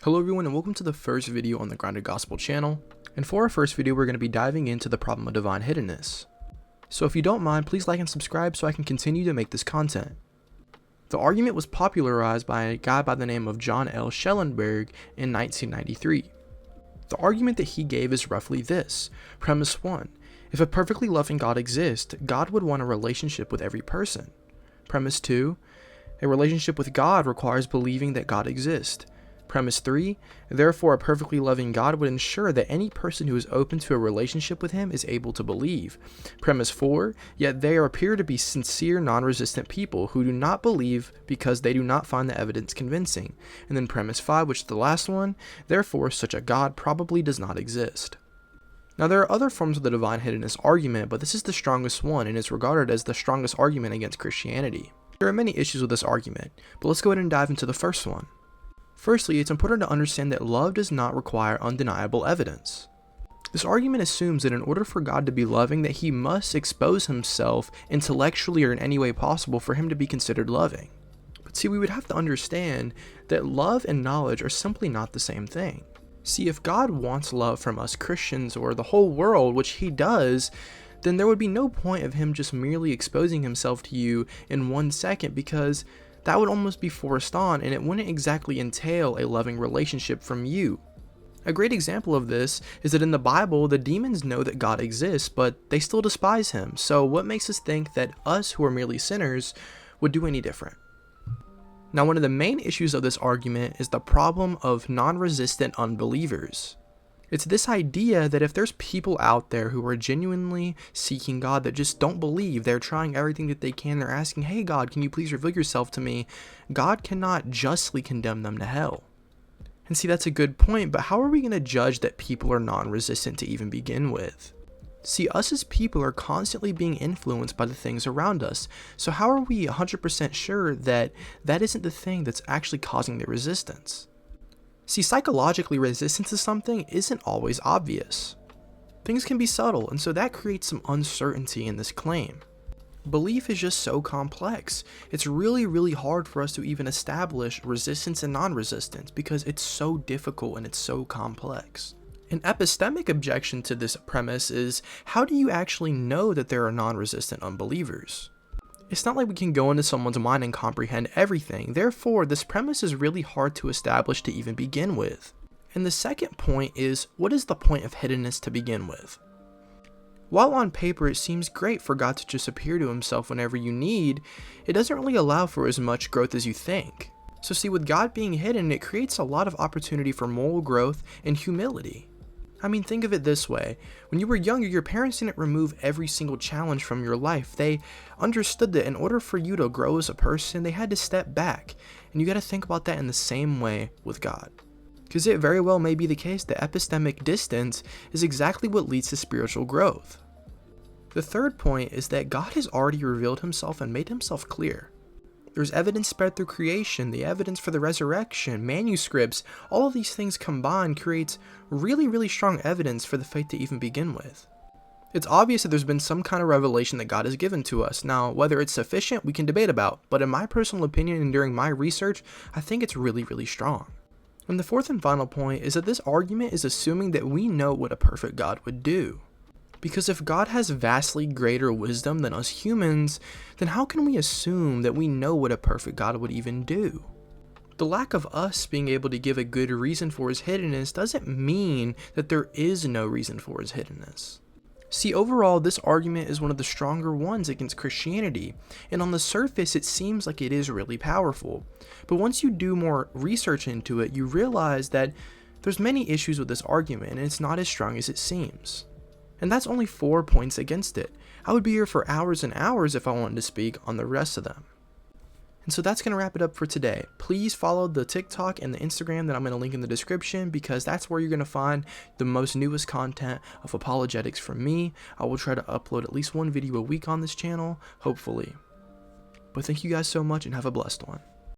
Hello everyone, and welcome to the first video on the Grounded Gospel channel. And for our first video, we're going to be diving into the problem of divine hiddenness. So if you don't mind, please like and subscribe so I can continue to make this content. The argument was popularized by a guy by the name of John L. Schellenberg in 1993. The argument that he gave is roughly this. Premise 1. If a perfectly loving God exists, God would want a relationship with every person. Premise 2. A relationship with God requires believing that God exists. Premise 3, therefore a perfectly loving God would ensure that any person who is open to a relationship with him is able to believe. Premise 4, yet they appear to be sincere, non-resistant people who do not believe because they do not find the evidence convincing. And then premise 5, which is the last one, therefore such a God probably does not exist. Now there are other forms of the divine hiddenness argument, but this is the strongest one and is regarded as the strongest argument against Christianity. There are many issues with this argument, but let's go ahead and dive into the first one. Firstly, it's important to understand that love does not require undeniable evidence. This argument assumes that in order for God to be loving, that he must expose himself intellectually or in any way possible for him to be considered loving. But see, we would have to understand that love and knowledge are simply not the same thing. See, if God wants love from us Christians or the whole world, which he does, then there would be no point of him just merely exposing himself to you in 1 second, because that would almost be forced on, and it wouldn't exactly entail a loving relationship from you. A great example of this is that in the Bible, the demons know that God exists, but they still despise him. So what makes us think that us who are merely sinners would do any different? Now, one of the main issues of this argument is the problem of non-resistant unbelievers. It's this idea that if there's people out there who are genuinely seeking God that just don't believe, they're trying everything that they can, they're asking, hey God, can you please reveal yourself to me? God cannot justly condemn them to hell. And see, that's a good point, but how are we going to judge that people are non-resistant to even begin with? See, us as people are constantly being influenced by the things around us, so how are we 100% sure that that isn't the thing that's actually causing the resistance? See, psychologically, resistance to something isn't always obvious. Things can be subtle, and so that creates some uncertainty in this claim. Belief is just so complex. It's really hard for us to even establish resistance and non-resistance because it's so difficult and it's so complex. An epistemic objection to this premise is, how do you actually know that there are non-resistant unbelievers? It's not like we can go into someone's mind and comprehend everything, therefore this premise is really hard to establish to even begin with. And the second point is, what is the point of hiddenness to begin with? While on paper it seems great for God to just appear to himself whenever you need, it doesn't really allow for as much growth as you think. So see, with God being hidden, it creates a lot of opportunity for moral growth and humility. I mean, think of it this way. When you were younger, your parents didn't remove every single challenge from your life. They understood that in order for you to grow as a person, they had to step back. And you got to think about that in the same way with God. Because it very well may be the case that epistemic distance is exactly what leads to spiritual growth. The third point is that God has already revealed himself and made himself clear. There's evidence spread through creation, the evidence for the resurrection, manuscripts, all of these things combined creates really strong evidence for the faith to even begin with. It's obvious that there's been some kind of revelation that God has given to us. Now, whether it's sufficient, we can debate about, but in my personal opinion and during my research, I think it's really strong. And the fourth and final point is that this argument is assuming that we know what a perfect God would do. Because if God has vastly greater wisdom than us humans, then how can we assume that we know what a perfect God would even do? The lack of us being able to give a good reason for his hiddenness doesn't mean that there is no reason for his hiddenness. See, overall, this argument is one of the stronger ones against Christianity, and on the surface it seems like it is really powerful. But once you do more research into it, you realize that there's many issues with this argument, and it's not as strong as it seems. And that's only 4 points against it. I would be here for hours and hours if I wanted to speak on the rest of them. And so that's going to wrap it up for today. Please follow the TikTok and the Instagram that I'm going to link in the description, because that's where you're going to find the most newest content of apologetics from me. I will try to upload at least one video a week on this channel, hopefully. But thank you guys so much and have a blessed one.